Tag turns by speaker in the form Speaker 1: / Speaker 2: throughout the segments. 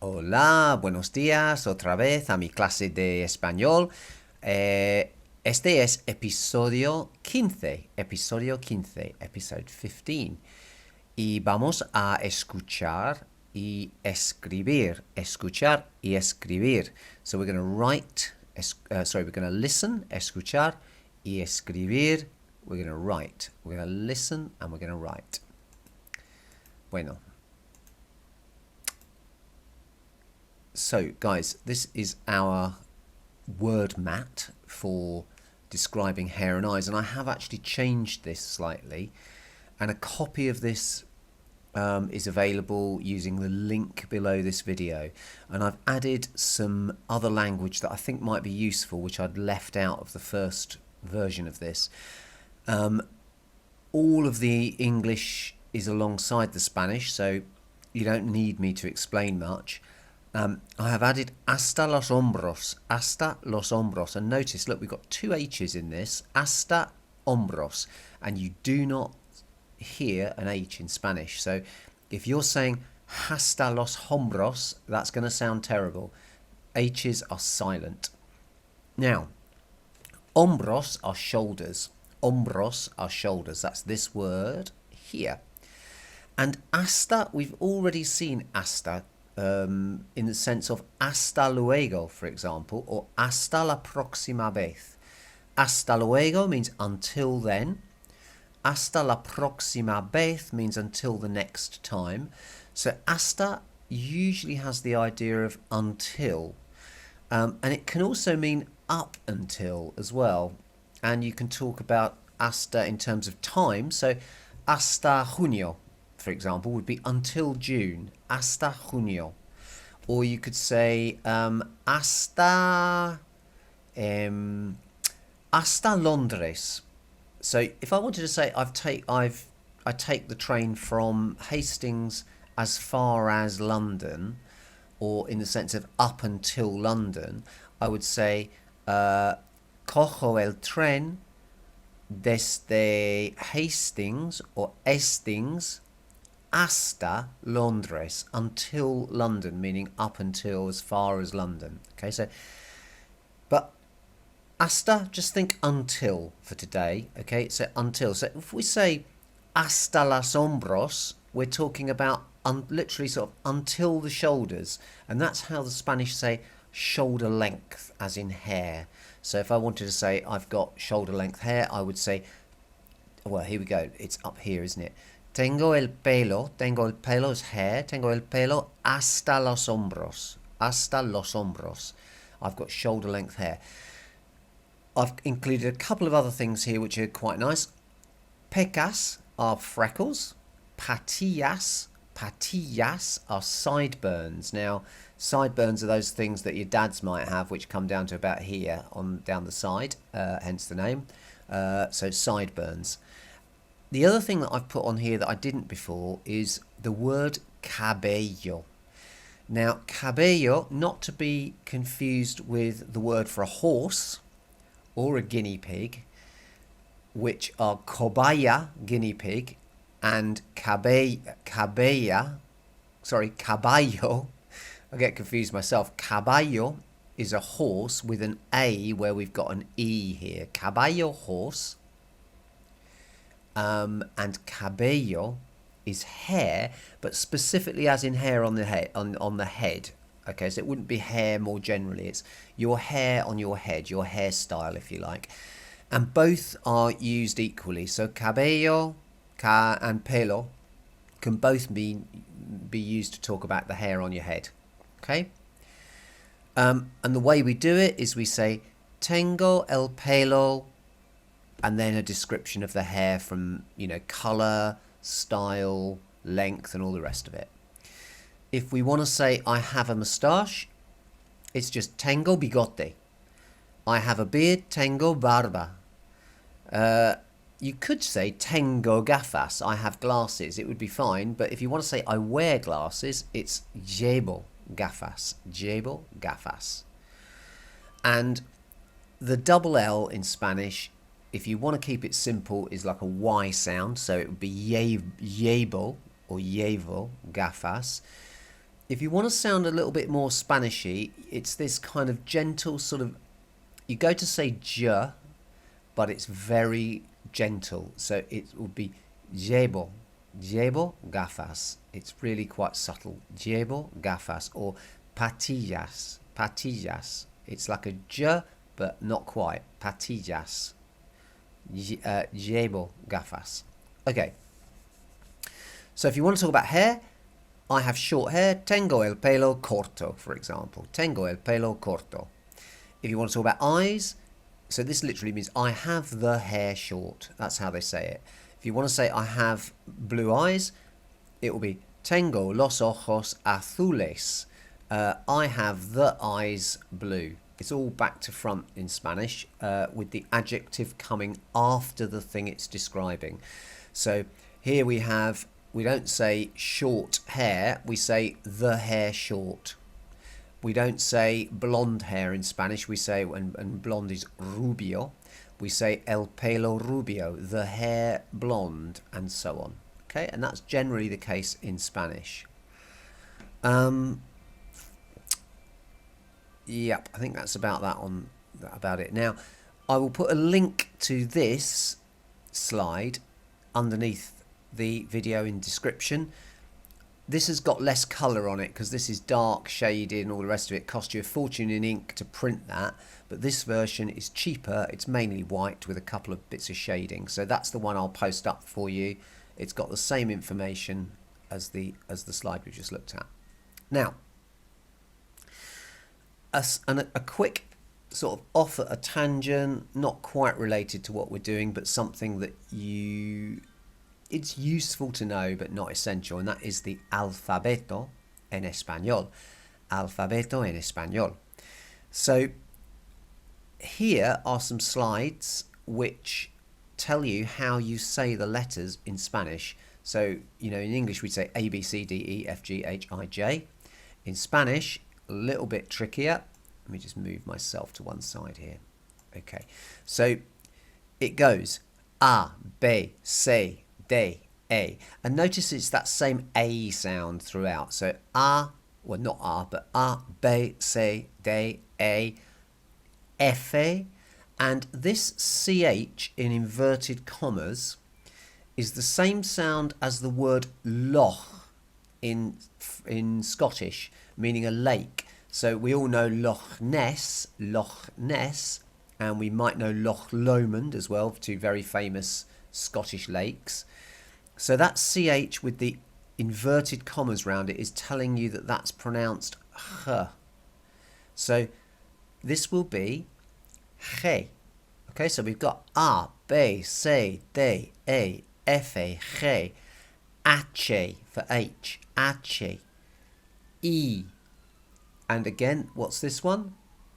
Speaker 1: Hola, buenos días otra vez a mi clase de español. Este es episodio 15, episode 15. Y vamos a escuchar y escuchar y escribir. So we're going to we're going to listen, escuchar y escribir. We're going to write. We're going to listen and we're going to write. Bueno. So, guys, this is our word mat for describing hair and eyes, and I have actually changed this slightly, and a copy of this is available using the link below this video, and I've added some other language that I think might be useful, which I'd left out of the first version of this. All of the English is alongside the Spanish, so you don't need me to explain much. I have added hasta los hombros, and notice, look, we've got two H's in this, hasta hombros, and you do not hear an H in Spanish. So if you're saying hasta los hombros, that's going to sound terrible. H's are silent. Now, hombros are shoulders. Hombros are shoulders. That's this word here. And hasta, we've already seen hasta. In the sense of hasta luego, for example, or hasta la próxima vez. Hasta luego means until then. Hasta la próxima vez means until the next time. So hasta usually has the idea of until. And it can also mean up until as well. And you can talk about hasta in terms of time. So hasta junio, for example, would be until June, hasta junio. Or you could say hasta Londres. So if I wanted to say I take the train from Hastings as far as London, or in the sense of up until London, I would say cojo el tren desde Hastings or Hastings hasta Londres, until London, meaning up until, as far as London. Okay, so, but hasta, just think until for today. Okay, so until. So if we say hasta los hombros, we're talking about literally sort of until the shoulders, and that's how the Spanish say shoulder length, as in hair. So if I wanted to say I've got shoulder length hair, I would say, well, here we go. It's up here, isn't it? Tengo el pelo es hair, tengo el pelo hasta los hombros, I've got shoulder length hair. I've included a couple of other things here which are quite nice. Pecas are freckles, patillas are sideburns. Now, sideburns are those things that your dads might have which come down to about here, down the side, hence the name. So sideburns. The other thing that I've put on here that I didn't before is the word cabello. Now, cabello, not to be confused with the word for a horse or a guinea pig, which are cobaya, guinea pig, and caballo. I get confused myself. Caballo is a horse with an A where we've got an E here. Caballo, horse. And cabello is hair, but specifically as in hair on the head. On the head. Okay, so it wouldn't be hair more generally. It's your hair on your head, your hairstyle, if you like. And both are used equally. So cabello and pelo can both be used to talk about the hair on your head. Okay? And the way we do it is we say tengo el pelo, and then a description of the hair from, colour, style, length, and all the rest of it. If we want to say I have a moustache, it's just tengo bigote. I have a beard, tengo barba. You could say tengo gafas, I have glasses. It would be fine, but if you want to say I wear glasses, it's llevo gafas. And the double L in Spanish, if you want to keep it simple, is like a Y sound, so it would be llevo or llevo gafas. if you want to sound a little bit more Spanishy, it's this kind of gentle sort of, you go to say j, but it's very gentle. So it will be llevo, llevo gafas. It's really quite subtle. Llevo gafas, or patillas, patillas. It's like a j, but not quite. Patillas. Llevo gafas. Okay. So if you want to talk about hair, I have short hair. Tengo el pelo corto, for example. Tengo el pelo corto. If you want to talk about eyes, so this literally means I have the hair short. That's how they say it. If you want to say I have blue eyes, it will be tengo los ojos azules. I have the eyes blue. It's all back to front in Spanish, with the adjective coming after the thing it's describing. So here we don't say short hair, we say the hair short. We don't say blonde hair in Spanish, we say, and blonde is rubio, we say el pelo rubio, the hair blonde, and so on. Okay, and that's generally the case in Spanish. Yep, I think that's about it. Now, I will put a link to this slide underneath the video in description. This has got less colour on it because this is dark shaded and all the rest of it. It cost you a fortune in ink to print that, but this version is cheaper. It's mainly white with a couple of bits of shading, so that's the one I'll post up for you. It's got the same information as the slide we just looked at. Now, a quick sort of off at a tangent, not quite related to what we're doing, but something that it's useful to know but not essential, and that is the alfabeto en español. Alfabeto en español. So here are some slides which tell you how you say the letters in Spanish. So, in English we'd say A, B, C, D, E, F, G, H, I, J. In Spanish, a little bit trickier. Let me just move myself to one side here. Okay, so it goes A, B, C, D, A. And notice it's that same A sound throughout. So A, well not A, but A, B, C, D, A, F, A. And this CH in inverted commas is the same sound as the word loch in Scottish, meaning a lake. So we all know Loch Ness, and we might know Loch Lomond as well, two very famous Scottish lakes. So that CH with the inverted commas round it is telling you that that's pronounced H. So this will be G. Okay, so we've got A, B, C, D, E, F, A, G, H for H, H, E. And again, what's this one?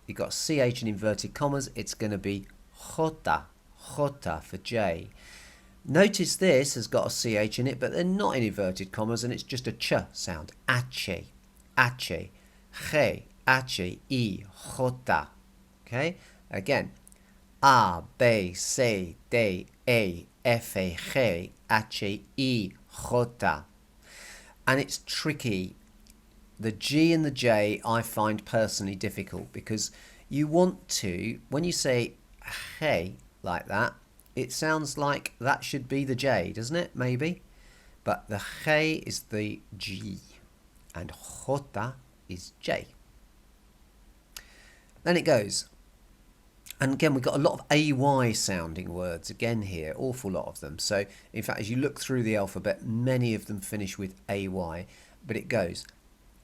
Speaker 1: You've got CH in inverted commas. It's going to be Jota, Jota for J. Notice this has got a CH in it, but they're not in inverted commas, and it's just a ch sound. H, H, G, H, E, Jota. Okay? Again, A, B, C, D, E, F, A, G, H, E, Jota. And it's tricky. The G and the J I find personally difficult because you want to, when you say hey like that, it sounds like that should be the J, doesn't it? Maybe. But the hey is the G and Jota is J. Then it goes. And again, we've got a lot of AY sounding words again here, awful lot of them. So in fact, as you look through the alphabet, many of them finish with AY, but it goes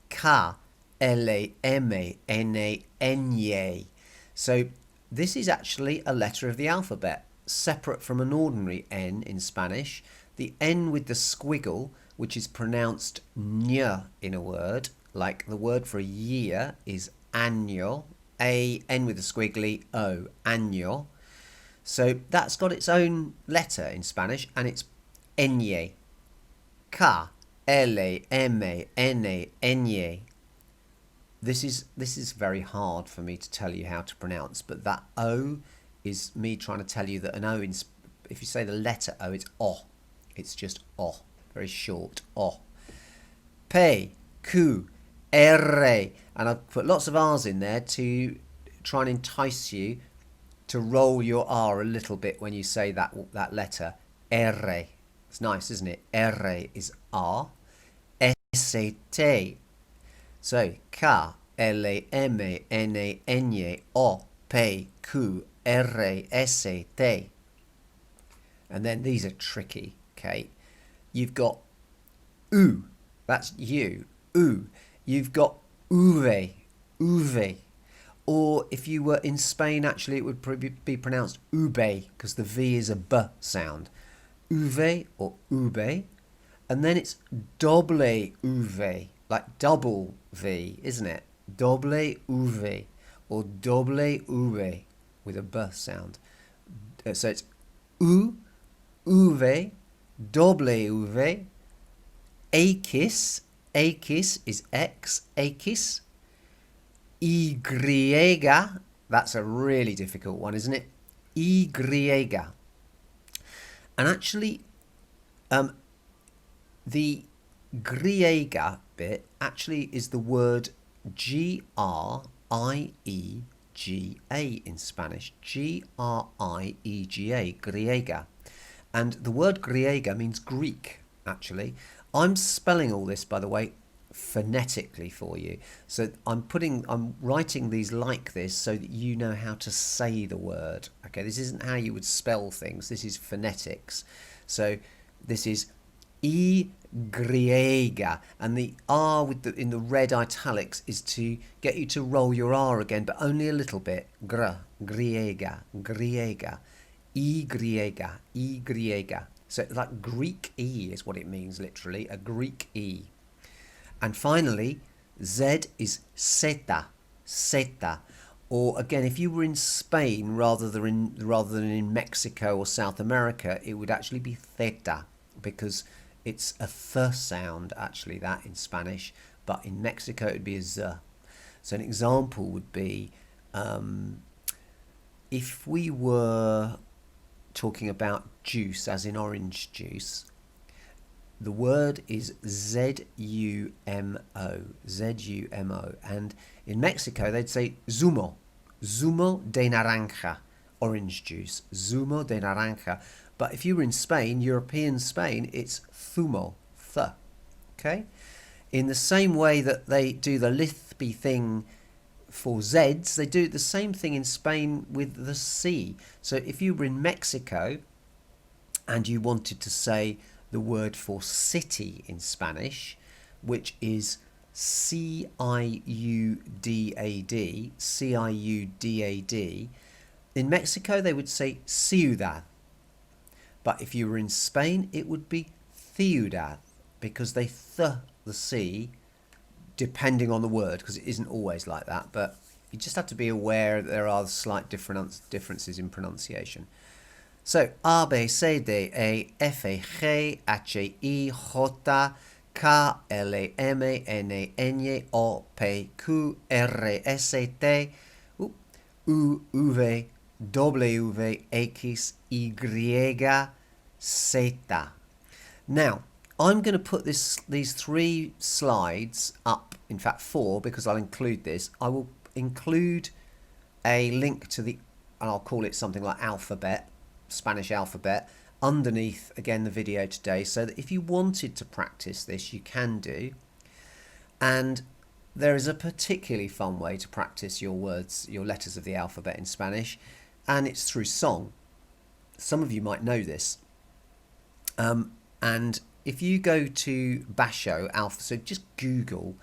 Speaker 1: K, L, M, N, N. So this is actually a letter of the alphabet, separate from an ordinary N in Spanish. The N with the squiggle, which is pronounced ñ in a word, like the word for a year is año, N with the squiggly O, año. So that's got its own letter in Spanish, and it's ñ. K, L, M, N, N. This is very hard for me to tell you how to pronounce, but that O is me trying to tell you that an O, if you say the letter O, it's O. It's just O, very short, O. P, Q, R. And I've put lots of R's in there to try and entice you to roll your R a little bit when you say that letter. R. It's nice, isn't it? R is R. S-T. So, K, L, M, N, N, O, P, Q, R, S, T. And then these are tricky, okay? You've got U, that's you, U. You've got uve, uve. Or if you were in Spain, actually, it would probably be pronounced ube, because the V is a B sound. Uve or ube. And then it's doble uve, like double V, isn't it? Doble uve or doble uve with a B sound. So it's U, uve, doble uve, X, X is X, X, Y, that's a really difficult one, isn't it? Y. And actually, the griega bit actually is the word Griega in Spanish. Griega, griega. And the word griega means Greek, actually. I'm spelling all this, by the way, phonetically for you. So I'm writing these like this so that you know how to say the word. Okay, this isn't how you would spell things. This is phonetics. So this is Y, and the R in the red italics is to get you to roll your R again, but only a little bit. Griega, Y. So like Greek E is what it means, literally, a Greek E. And finally, Z is seta. Or again, if you were in Spain rather than in Mexico or South America, it would actually be theta, because it's a th sound, actually, that in Spanish, but in Mexico it would be a z. So an example would be, if we were talking about juice, as in orange juice, the word is Z-U-M-O, and in Mexico they'd say zumo de naranja, orange juice, zumo de naranja. But if you were in Spain, European Spain, it's thumo, okay? In the same way that they do the lispy thing for Zs, they do the same thing in Spain with the C. So if you were in Mexico and you wanted to say the word for city in Spanish, which is C-I-U-D-A-D, C-I-U-D-A-D, in Mexico they would say ciudad. But if you were in Spain, it would be ciudad, because they the C, depending on the word, because it isn't always like that. But you just have to be aware that there are slight differences in pronunciation. So A, B, C, D, E, F, G, H, I, J, K, L, M, N, N, O, P, Q, R, S, T, U, V, W, X, Y, Z. Now, I'm going to put these 3 slides up, in fact 4, because I'll include this. I will include a link to and I'll call it something like alphabet, Spanish alphabet, underneath, again, the video today, so that if you wanted to practice this, you can do. And there is a particularly fun way to practice your words, your letters of the alphabet in Spanish, and it's through song. Some of you might know this. And if you go to Basho, so just Google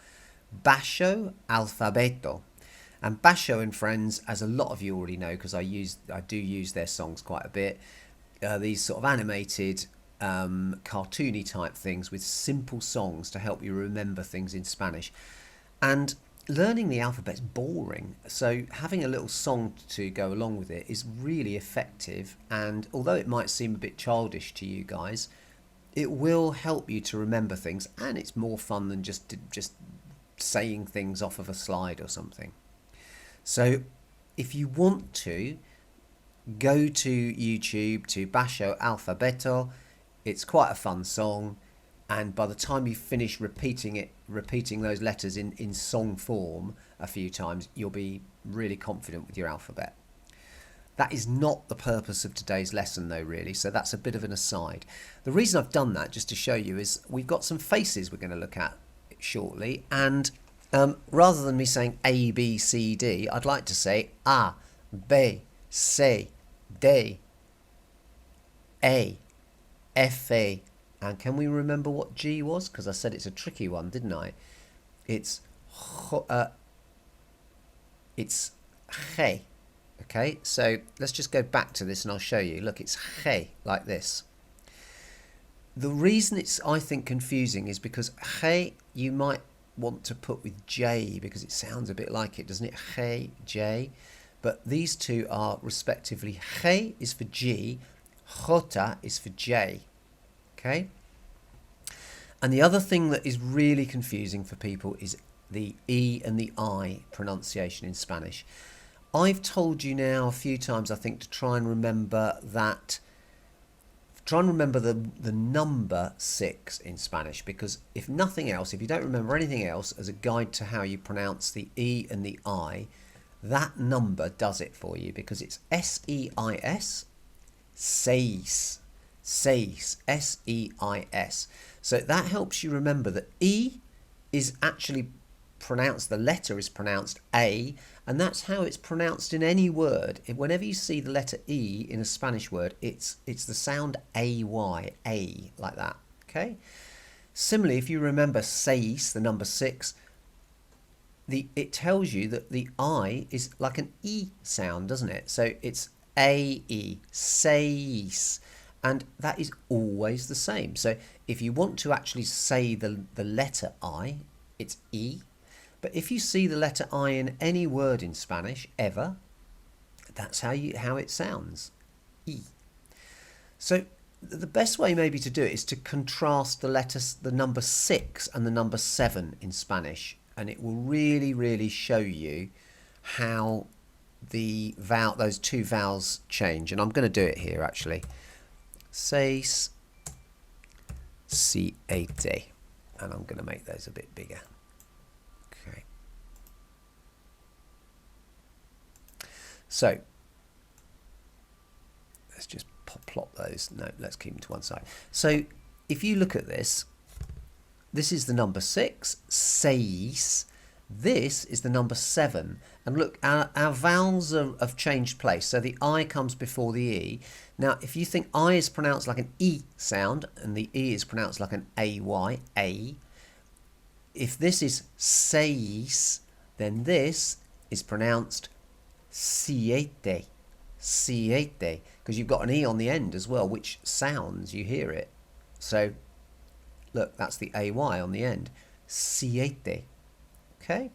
Speaker 1: Basho Alfabeto. And Basho and Friends, as a lot of you already know, because I do use their songs quite a bit, these sort of animated, cartoony type things with simple songs to help you remember things in Spanish. And learning the alphabet's boring, so having a little song to go along with it is really effective. And although it might seem a bit childish to you guys, it will help you to remember things, and it's more fun than just saying things off of a slide or something. So if you want to, go to YouTube to Basho Alfabeto. It's quite a fun song, and by the time you finish repeating those letters in song form a few times, you'll be really confident with your alphabet. That is not the purpose of today's lesson though, really, so that's a bit of an aside. The reason I've done that, just to show you, is we've got some faces we're going to look at shortly, and rather than me saying A, B, C, D, I'd like to say A, B, C, D, A, F, A, and can we remember what G was? Because I said it's a tricky one, didn't I? It's G. Okay, so let's just go back to this and I'll show you. Look, it's G, like this. The reason it's, I think, confusing is because G you might want to put with J because it sounds a bit like it, doesn't it? G, J. But these two are respectively, G is for G, J is for J. Okay? And the other thing that is really confusing for people is the E and the I pronunciation in Spanish. I've told you now a few times, I think, to try and remember that. Try and remember the number 6 in Spanish, because if nothing else, if you don't remember anything else as a guide to how you pronounce the E and the I, that number does it for you, because it's S-E-I-S, seis, seis, S-E-I-S. So that helps you remember that E is actually pronounced, the letter is pronounced A, and that's how it's pronounced in any word. Whenever you see the letter E in a Spanish word, it's the sound A-Y, A, like that, okay? Similarly, if you remember seis, the number 6, it tells you that the I is like an E sound, doesn't it? So it's A-E, seis, and that is always the same. So if you want to actually say the letter I, it's E. But if you see the letter I in any word in Spanish, ever, that's how it sounds, E. So the best way maybe to do it is to contrast the number 6 and the number 7 in Spanish, and it will really, really show you how those two vowels change. And I'm going to do it here actually. Seis, siete, and I'm going to make those a bit bigger. Okay. So let's just plot those. No, let's keep them to one side. So if you look at this, this is the number 6, seis. This is the number 7. And look, our vowels have changed place. So the I comes before the E. Now, if you think I is pronounced like an E sound and the E is pronounced like an AY, A, if this is seis, then this is pronounced siete, siete, because you've got an E on the end as well, which sounds, you hear it. So, look, that's the AY on the end, siete, okay?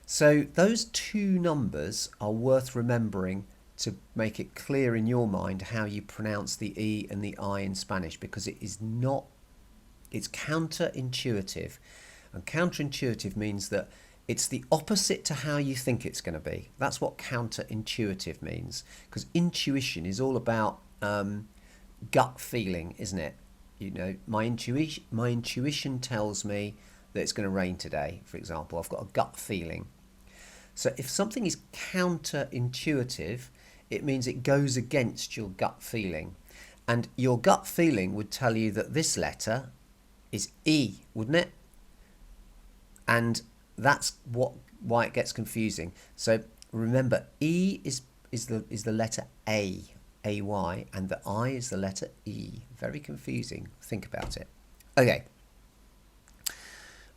Speaker 1: So those two numbers are worth remembering to make it clear in your mind how you pronounce the E and the I in Spanish, because it's counterintuitive. And counterintuitive means that it's the opposite to how you think it's going to be. That's what counterintuitive means, because intuition is all about gut feeling, isn't it? You know, my intuition tells me that it's going to rain today, for example. I've got a gut feeling. So if something is counterintuitive, it means it goes against your gut feeling. And your gut feeling would tell you that this letter is E, wouldn't it? And that's why it gets confusing. So remember, E is the letter A, A-Y, and the I is the letter E. Very confusing. Think about it. Okay.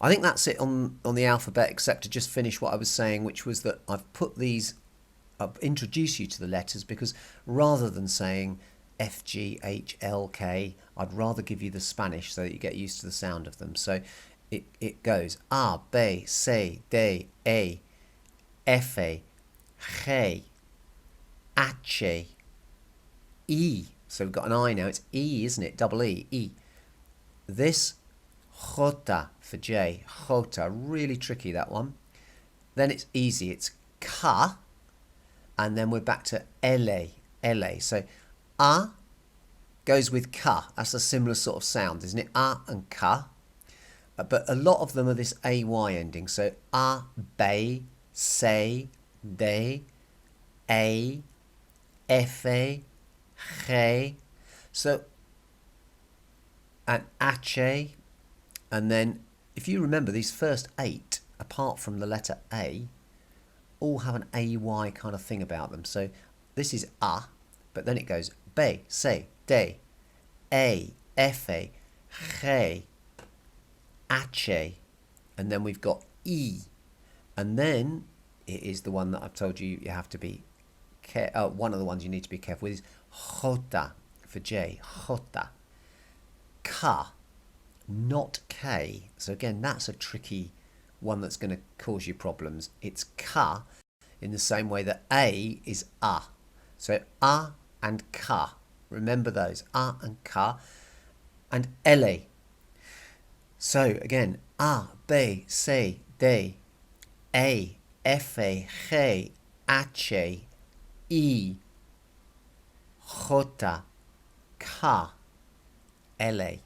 Speaker 1: I think that's it on the alphabet, except to just finish what I was saying, which was that I've introduced you to the letters because rather than saying F, G, H, L, K, I'd rather give you the Spanish so that you get used to the sound of them. So it goes A, B, C, D, E, F, G, H, E. So we've got an I now. It's E, isn't it? Double E, E. This J for J, J, really tricky that one. Then it's easy, it's K, and then we're back to L, L. So A, goes with ka. That's a similar sort of sound, isn't it? A and ka. But a lot of them are this AY ending. So a, be, se, de, a, fe, ge. So, and ache. And then, if you remember, these first 8, apart from the letter A, all have an AY kind of thing about them. So this is a, but then it goes be, se, de, a, fe, ge, ache, and then we've got e, and then it is the one that I've told you you have to be one of the ones you need to be careful with is jota for J, jota, ka, not K. So again, that's a tricky one that's going to cause you problems. It's ka in the same way that A is a. So a and ka. Remember those, a and ka, and ele. So again, a, be, se, de, a, fe, ge, ache, e, jota, ka, ele.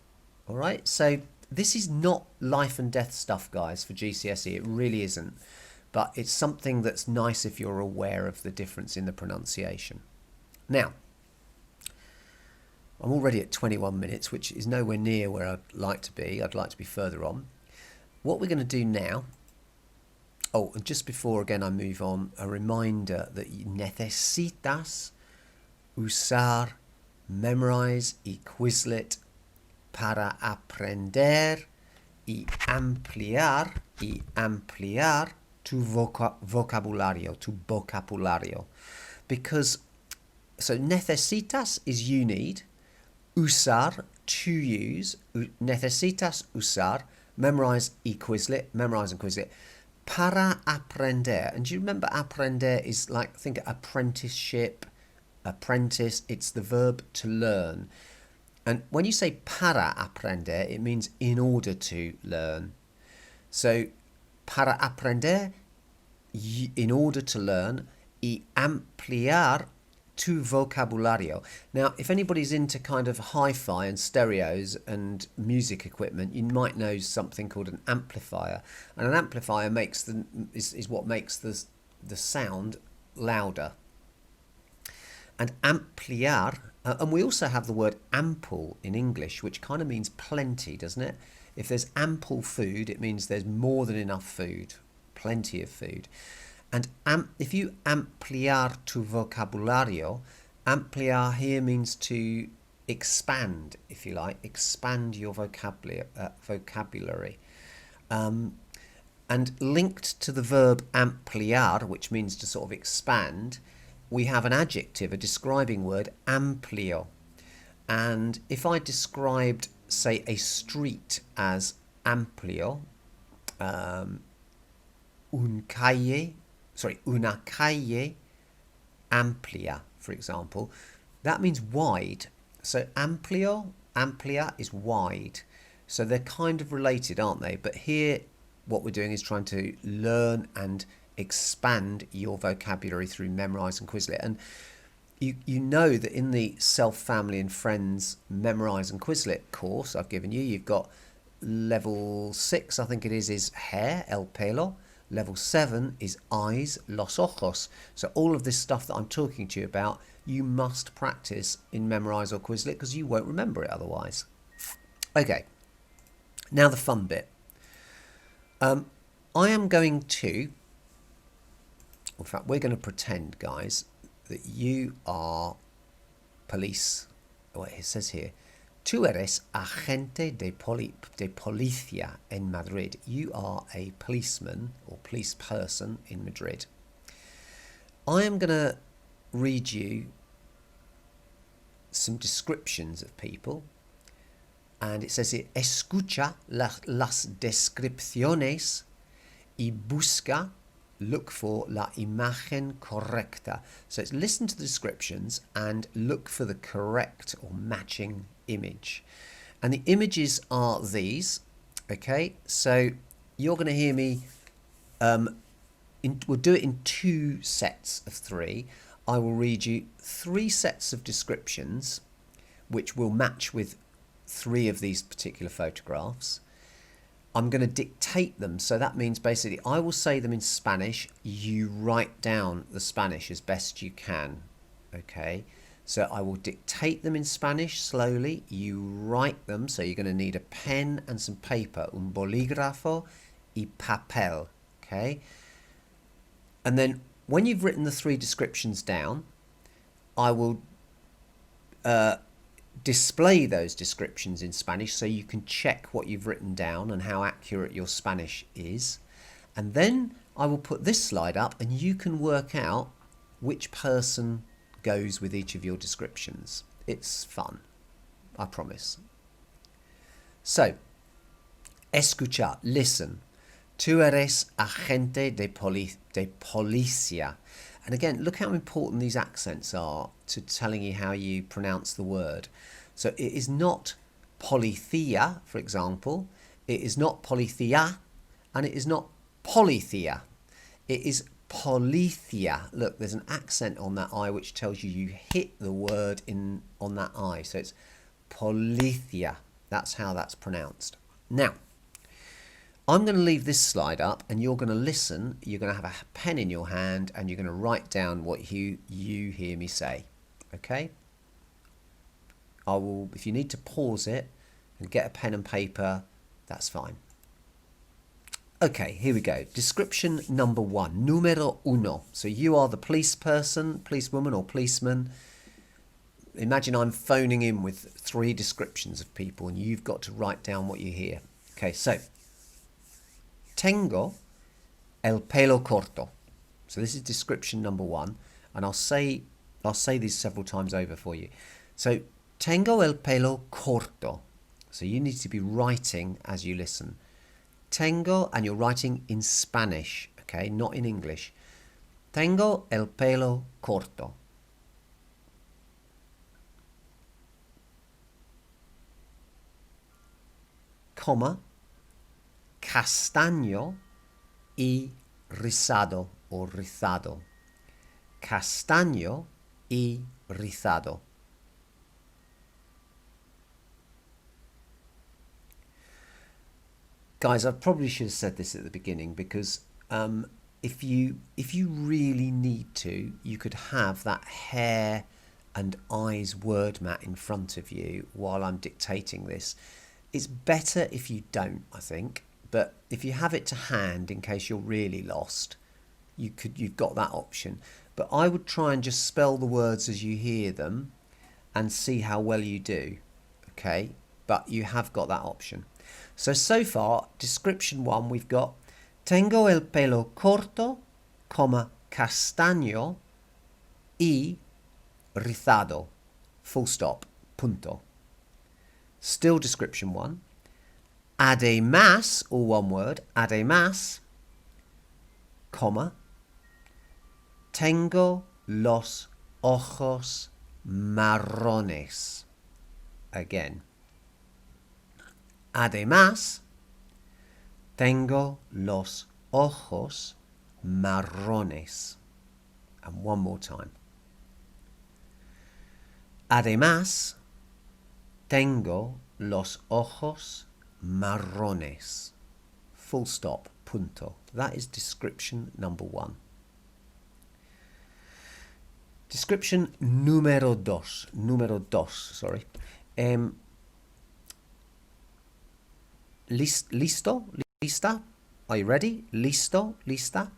Speaker 1: All right, so this is not life and death stuff, guys, for GCSE. It really isn't. But it's something that's nice if you're aware of the difference in the pronunciation. Now, I'm already at 21 minutes, which is nowhere near where I'd like to be. I'd like to be further on. What we're going to do now... Oh, and just before, again, I move on, a reminder that you necesitas usar, memorize y Quizlet para aprender y ampliar tu vocabulario. Because, so necesitas is you need, usar, to use, necesitas usar, memorize y Quizlet, memorize and Quizlet, para aprender. And do you remember aprender is like, think apprenticeship, apprentice, it's the verb to learn. And when you say para aprender, it means in order to learn. So, para aprender, in order to learn, y ampliar tu vocabulario. Now, if anybody's into kind of hi-fi and stereos and music equipment, you might know something called an amplifier. And an amplifier is what makes the sound louder. And ampliar, and we also have the word ample in English, which kind of means plenty, doesn't it? If there's ample food, it means there's more than enough food, plenty of food. And if you ampliar tu vocabulario, ampliar here means to expand, if you like, expand your vocabulary. And linked to the verb ampliar, which means to sort of expand, we have an adjective, a describing word, amplio. And if I described, say, a street as amplio, una calle amplia, for example, that means wide. So amplia is wide. So they're kind of related, aren't they? But here, what we're doing is trying to learn and expand your vocabulary through Memrise and Quizlet. And you know that in the Self, Family and Friends Memrise and Quizlet course I've given you, you've got level 6, I think it is hair, el pelo. Level 7 is eyes, los ojos. So all of this stuff that I'm talking to you about, you must practice in Memrise or Quizlet because you won't remember it otherwise. Okay, now the fun bit. I am going to, in fact, we're going to pretend, guys, that you are police. Well, it says here, tú eres agente de policía en Madrid. You are a policeman or police person in Madrid. I am going to read you some descriptions of people. And it says here, escucha las descripciones y busca, look for la imagen correcta. So it's listen to the descriptions and look for the correct or matching image. And the images are these. Okay, so you're going to hear me, we'll do it in 2 sets of 3. I will read you 3 sets of descriptions which will match with 3 of these particular photographs. I'm going to dictate them, so that means basically I will say them in Spanish, you write down the Spanish as best you can, okay? So I will dictate them in Spanish slowly, you write them, so you're going to need a pen and some paper, un bolígrafo y papel, okay? And then when you've written the 3 descriptions down, I will display those descriptions in Spanish so you can check what you've written down and how accurate your Spanish is. And then I will put this slide up and you can work out which person goes with each of your descriptions. It's fun, I promise. So, escuchar, listen. Tú eres agente de policía. And again, look how important these accents are to telling you how you pronounce the word. So it is not policía, for example. It is not policía, and it is not policía. It is policia. Look, there's an accent on that I which tells you you hit the word on that I. So it's policia. That's how that's pronounced. Now, I'm going to leave this slide up and you're going to listen. You're going to have a pen in your hand and you're going to write down what you hear me say. Okay? I will, if you need to pause it and get a pen and paper, that's fine. Okay, here we go. Description number 1, numero uno. So you are the police person, policewoman or policeman. Imagine I'm phoning in with 3 descriptions of people and you've got to write down what you hear. Okay, so tengo el pelo corto. So this is description number 1, and I'll say these several times over for you. So tengo el pelo corto. So you need to be writing as you listen. Tengo, and you're writing in Spanish, okay, not in English. Tengo el pelo corto. Coma, castaño y rizado o rizado. Castaño y rizado. Guys, I probably should have said this at the beginning because if you really need to, you could have that hair and eyes word mat in front of you while I'm dictating this. It's better if you don't, I think, but if you have it to hand in case you're really lost, you've got that option. But I would try and just spell the words as you hear them and see how well you do, okay? But you have got that option. So far, description 1, we've got tengo el pelo corto, coma, castaño y rizado, full stop, punto. Still description 1. Además, all one word, además, coma, tengo los ojos marrones. Again. Además, tengo los ojos marrones. And one more time. Además, tengo los ojos marrones. Full stop, punto. That is description number 1. Description número dos, sorry. Listo, lista. Are you ready? Listo, lista.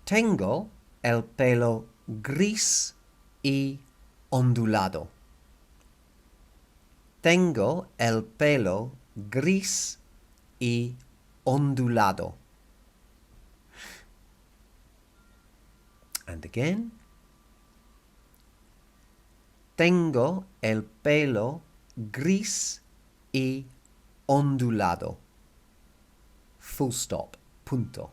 Speaker 1: Tengo el pelo gris y ondulado. Tengo el pelo gris y ondulado. And again. Tengo el pelo gris y ondulado. Full stop. Punto.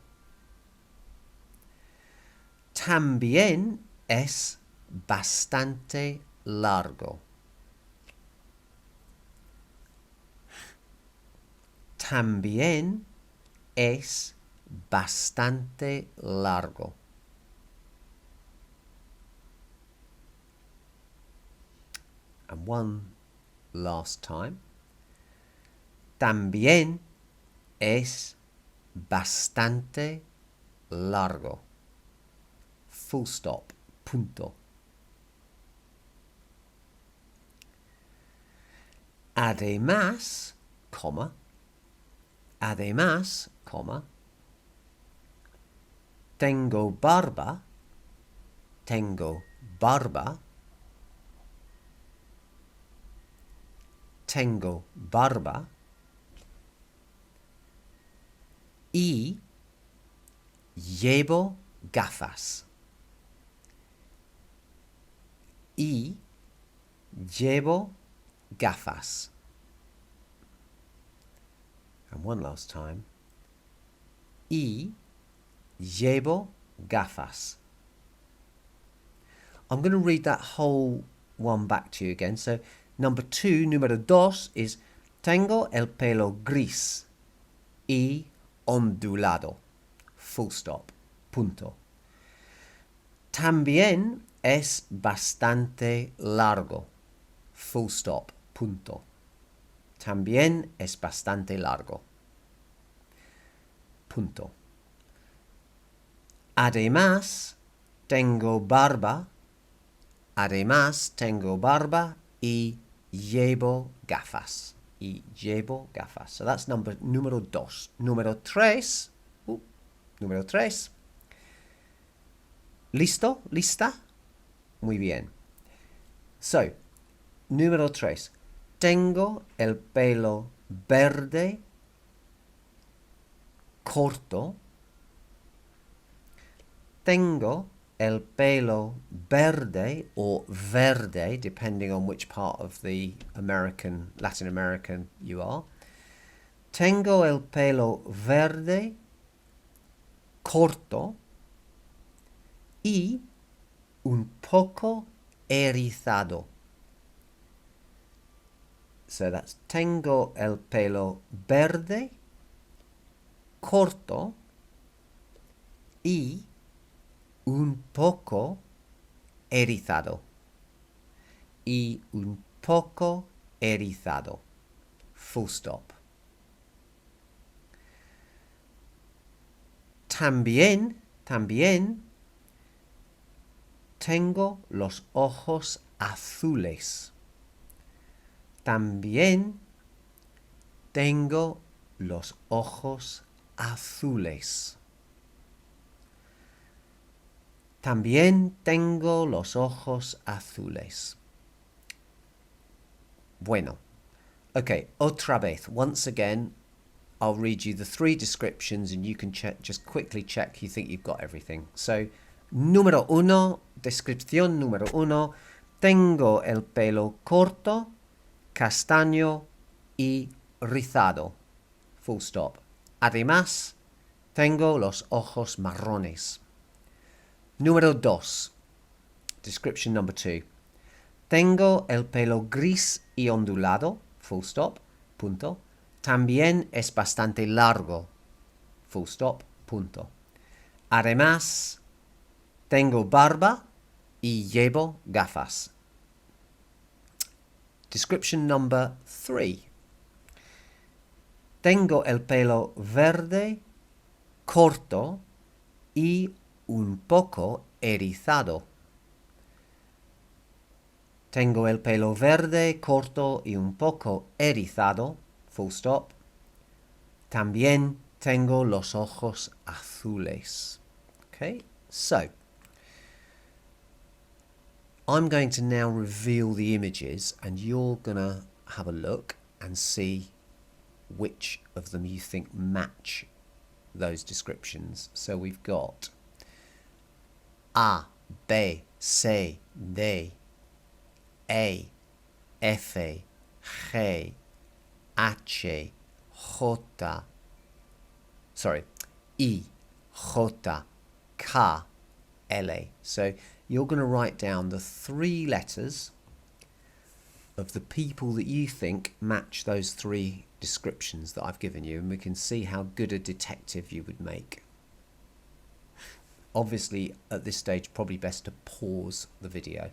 Speaker 1: También es bastante largo. También es bastante largo. And one last time. También es bastante largo. Full stop. Punto. Además, comma. Además, comma. Tengo barba. Tengo barba. Tengo barba. Y llevo gafas. Y llevo gafas. And one last time. Y llevo gafas. I'm going to read that whole one back to you again. So, number 2, número 2 is tengo el pelo gris y ondulado. Full stop. Punto. También es bastante largo. Full stop. Punto. También es bastante largo. Punto. Además, tengo barba. Además, tengo barba y llevo gafas. Y llevo gafas. So that's número 2. Número 3. Número 3. ¿Listo? ¿Lista? Muy bien. So, número 3. Tengo el pelo verde corto. Tengo el pelo verde or verde, depending on which part of the Latin American you are. Tengo el pelo verde corto y un poco erizado. So that's tengo el pelo verde corto y un poco erizado. Y un poco erizado. Full stop. También tengo los ojos azules. También tengo los ojos azules. También tengo los ojos azules. Bueno. Okay, otra vez. Once again, I'll read you the 3 descriptions and you can just quickly check you think you've got everything. So, número 1, descripción número 1. Tengo el pelo corto, castaño y rizado. Full stop. Además, tengo los ojos marrones. Número 2. Description number 2. Tengo el pelo gris y ondulado. Full stop. Punto. También es bastante largo. Full stop. Punto. Además, tengo barba y llevo gafas. Description number 3. Tengo el pelo verde, corto y un poco erizado. Tengo el pelo verde, corto y un poco erizado. Full stop. También tengo los ojos azules. Okay, so I'm going to now reveal the images and you're going to have a look and see which of them you think match those descriptions. So we've got A, B, C, D, E, F, G, H, J, I, J, K, L. So you're going to write down the 3 letters of the people that you think match those 3 descriptions that I've given you, and we can see how good a detective you would make. Obviously, at this stage, probably best to pause the video.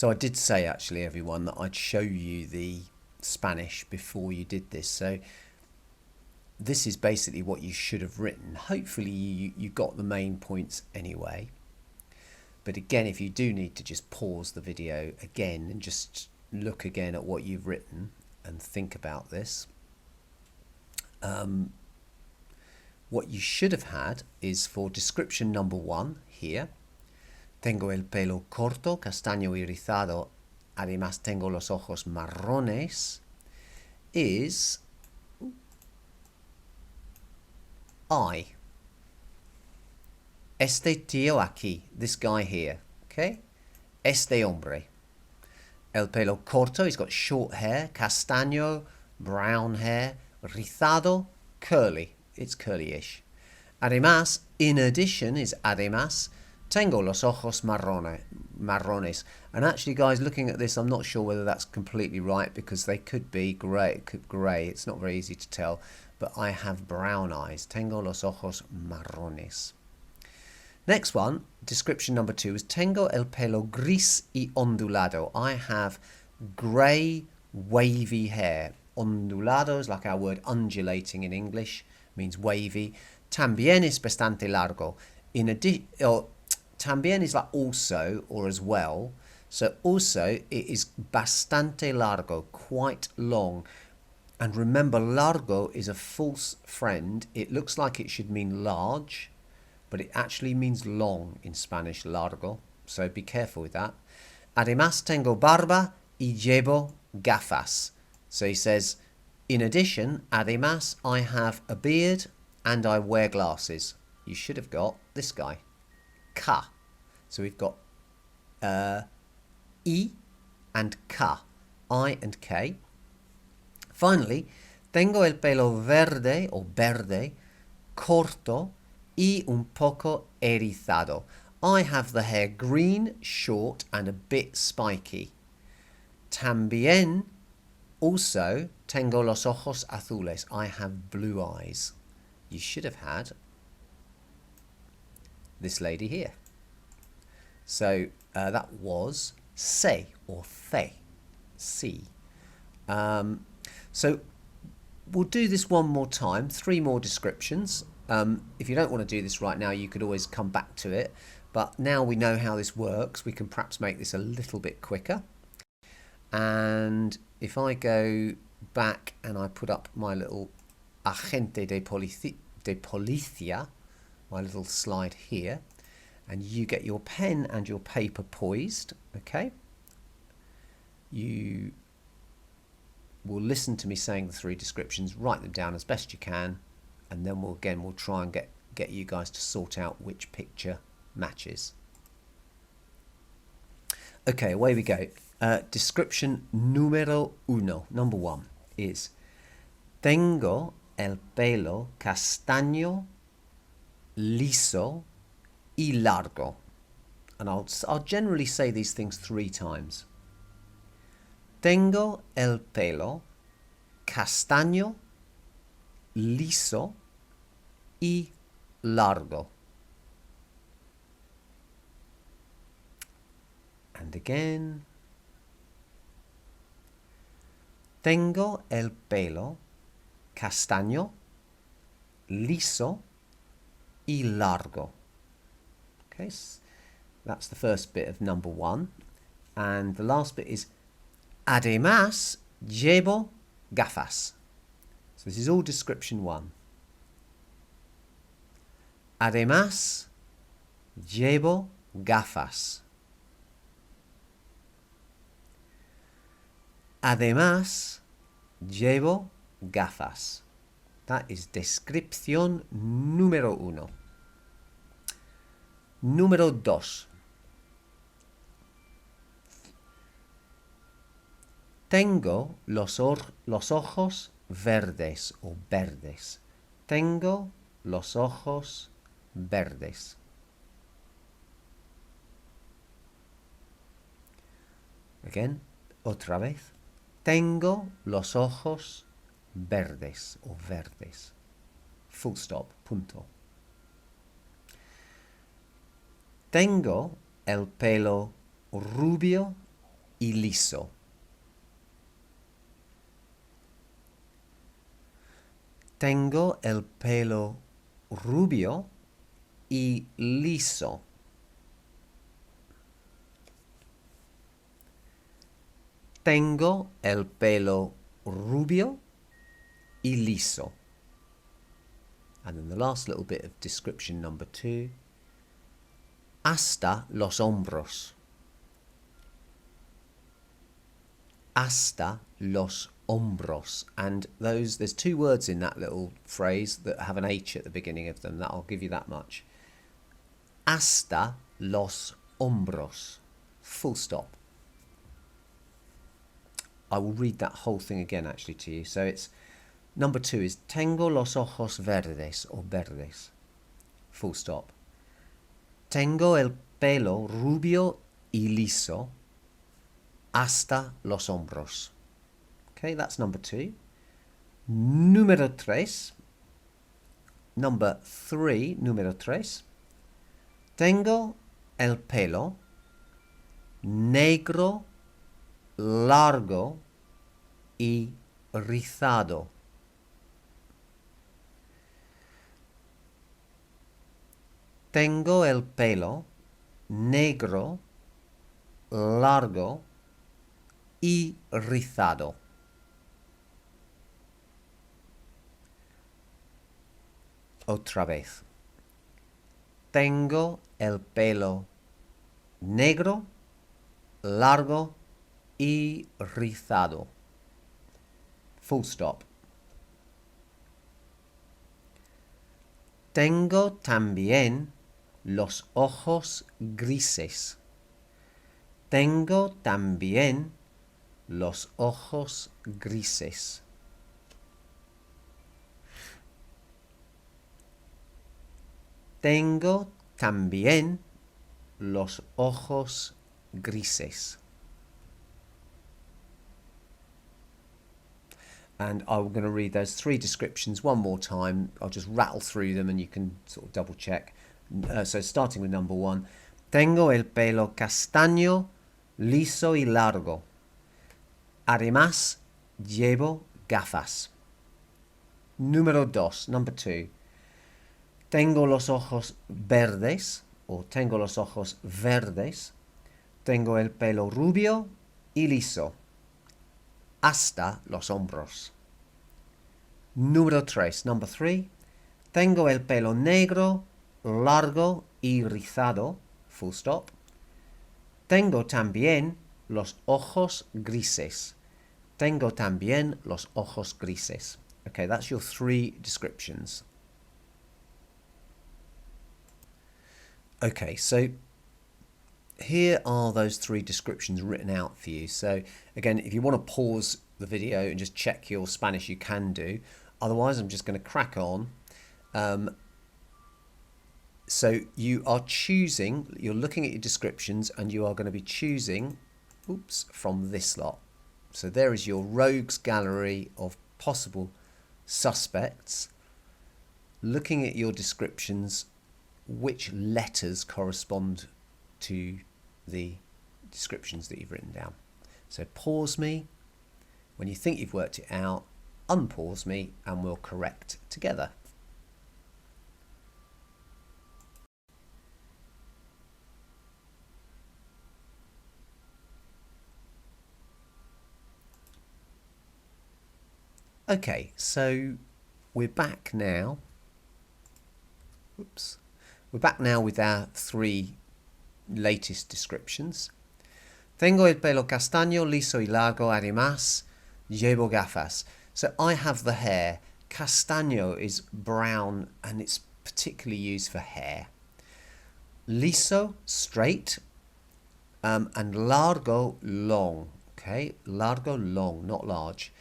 Speaker 1: So I did say actually, everyone, that I'd show you the Spanish before you did this. So this is basically what you should have written. Hopefully you got the main points anyway. But again, if you do need to just pause the video again and just look again at what you've written and think about this. What you should have had is for description number 1 here. Tengo el pelo corto, castaño y rizado. Además tengo los ojos marrones. Is I. Este tío aquí. This guy here. Okay? Este hombre. El pelo corto. He's got short hair. Castaño, brown hair. Rizado, curly. It's curly-ish. Además, in addition, is además. Tengo los ojos marrones. And actually, guys, looking at this, I'm not sure whether that's completely right because they could be grey. It's not very easy to tell. But I have brown eyes. Tengo los ojos marrones. Next one, description number 2 is Tengo el pelo gris y ondulado. I have grey, wavy hair. Ondulado is like our word undulating in English. Means wavy. También es bastante largo. In addition, también is like also or as well. So also it is bastante largo, quite long. And remember, largo is a false friend. It looks like it should mean large, but it actually means long in Spanish, largo. So be careful with that. Además tengo barba y llevo gafas. So he says, in addition, además, I have a beard and I wear glasses. You should have got this guy, ca. So we've got I and ca, I and k. Finally, tengo el pelo verde o verde, corto y un poco erizado. I have the hair green, short and a bit spiky. También, also, tengo los ojos azules. I have blue eyes. You should have had this lady here. So that was se or the, C. So we'll do this one more time, 3 more descriptions. If you don't want to do this right now, you could always come back to it. But now we know how this works, we can perhaps make this a little bit quicker. And if I go back and I put up my little agente de policía, my little slide here, and you get your pen and your paper poised, okay? You will listen to me saying the 3 descriptions, write them down as best you can, and then we'll try and get you guys to sort out which picture matches. Okay, away we go. Description número 1, number 1, is Tengo el pelo castaño, liso y largo. And I'll generally say these things 3 times. Tengo el pelo castaño, liso y largo. And again. Tengo el pelo castaño, liso y largo. Okay, so that's the first bit of number 1. And the last bit is además llevo gafas. So this is all description 1. Además llevo gafas. Además, llevo gafas. That is descripción número 1. Número 2. Tengo los ojos verdes o verdes. Tengo los ojos verdes. Again, otra vez. Tengo los ojos verdes o verdes. Full stop, punto. Tengo el pelo rubio y liso. Tengo el pelo rubio y liso. Tengo el pelo rubio y liso. And then the last little bit of description, number 2. Hasta los hombros. Hasta los hombros. And there's 2 words in that little phrase that have an H at the beginning of them. I'll give you that much. Hasta los hombros. Full stop. I will read that whole thing again actually to you. So it's number 2 is tengo los ojos verdes or verdes. Full stop. Tengo el pelo rubio y liso hasta los hombros. Okay, that's number 2. Número 3. Number 3, número 3. Tengo el pelo negro, largo y rizado. Tengo el pelo negro, largo y rizado. Otra vez. Tengo el pelo negro, largo y rizado. Full stop. Tengo también los ojos grises. Tengo también los ojos grises. Tengo también los ojos grises. And I'm going to read those 3 descriptions one more time. I'll just rattle through them and you can sort of double check. So starting with number 1. Tengo el pelo castaño, liso y largo. Además, llevo gafas. Número 2. Number 2. Tengo los ojos verdes o tengo los ojos verdes. Tengo el pelo rubio y liso hasta los hombros. Número 3. Number 3. Tengo el pelo negro, largo y rizado. Full stop. Tengo también los ojos grises. Tengo también los ojos grises. Okay, that's your 3 descriptions. Okay, so here are those 3 descriptions written out for you. So again, if you want to pause the video and just check your Spanish, you can do. Otherwise, I'm just going to crack on. So you are choosing, you're looking at your descriptions and you are going to be choosing, from this lot. So there is your rogues gallery of possible suspects. Looking at your descriptions, which letters correspond to the descriptions that you've written down. So pause me when you think you've worked it out, unpause me and we'll correct together. Okay, so we're back now. We're back now with our 3 latest descriptions. Tengo el pelo castaño, liso y largo, además llevo gafas. So I have the hair. Castaño is brown and it's particularly used for hair. Liso, straight, and largo, long. Okay, largo, long, not large.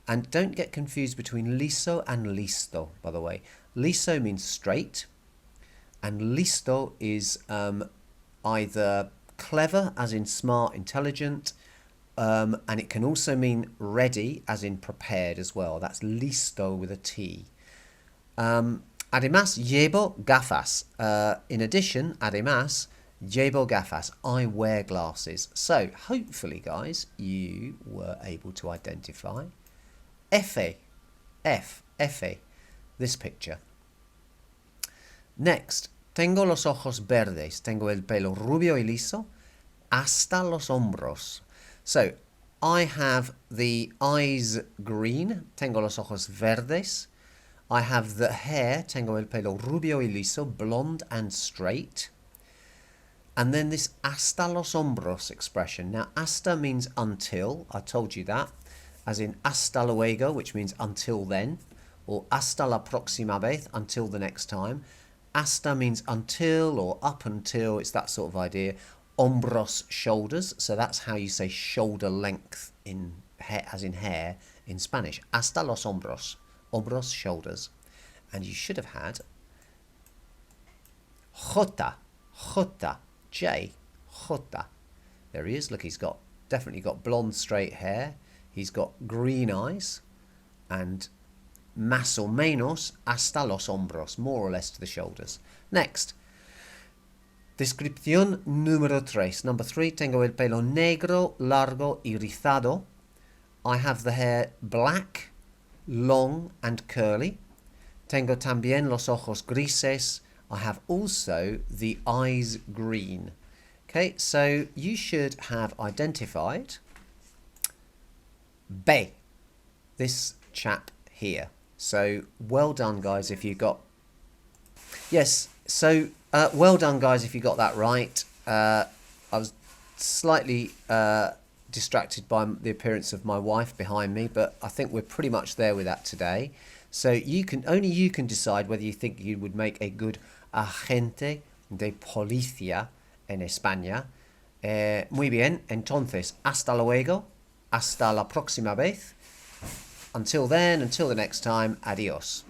Speaker 1: And don't get confused between liso and listo, by the way. Liso means straight, and listo is either clever, as in smart, intelligent, and it can also mean ready, as in prepared as well. That's listo with a T. Además, llevo gafas. In addition, además, Llevo gafas. I wear glasses. So, hopefully, guys, you were able to identify F, this picture. Next, tengo los ojos verdes. Tengo el pelo rubio y liso hasta los hombros. So, I have the eyes green. Tengo los ojos verdes. I have the hair. Tengo el pelo rubio y liso, blonde and straight. And then this hasta los hombros expression. Now, hasta means until. I told you that. As in hasta luego, which means until then. Or hasta la próxima vez, until the next time. Hasta means until or up until. It's that sort of idea. Hombros, shoulders. So that's how you say shoulder length in hair, as in hair in Spanish. Hasta los hombros. Hombros, shoulders. And you should have had jota. J, jota. There he is. Look, he's definitely got blonde straight hair. He's got green eyes. And más o menos hasta los hombros. More or less to the shoulders. Next. Descripción número 3. Number 3. Tengo el pelo negro, largo y rizado. I have the hair black, long and curly. Tengo también los ojos grises. I have also the eyes green. Okay, so you should have identified B, this chap here. So well done, guys, if you got... Yes, so well done, guys, if you got that right. I was slightly distracted by the appearance of my wife behind me, but I think we're pretty much there with that today. So only you can decide whether you think you would make a good agente de policía en España. Muy bien, entonces, hasta luego, hasta la próxima vez. Until then, until the next time, adios.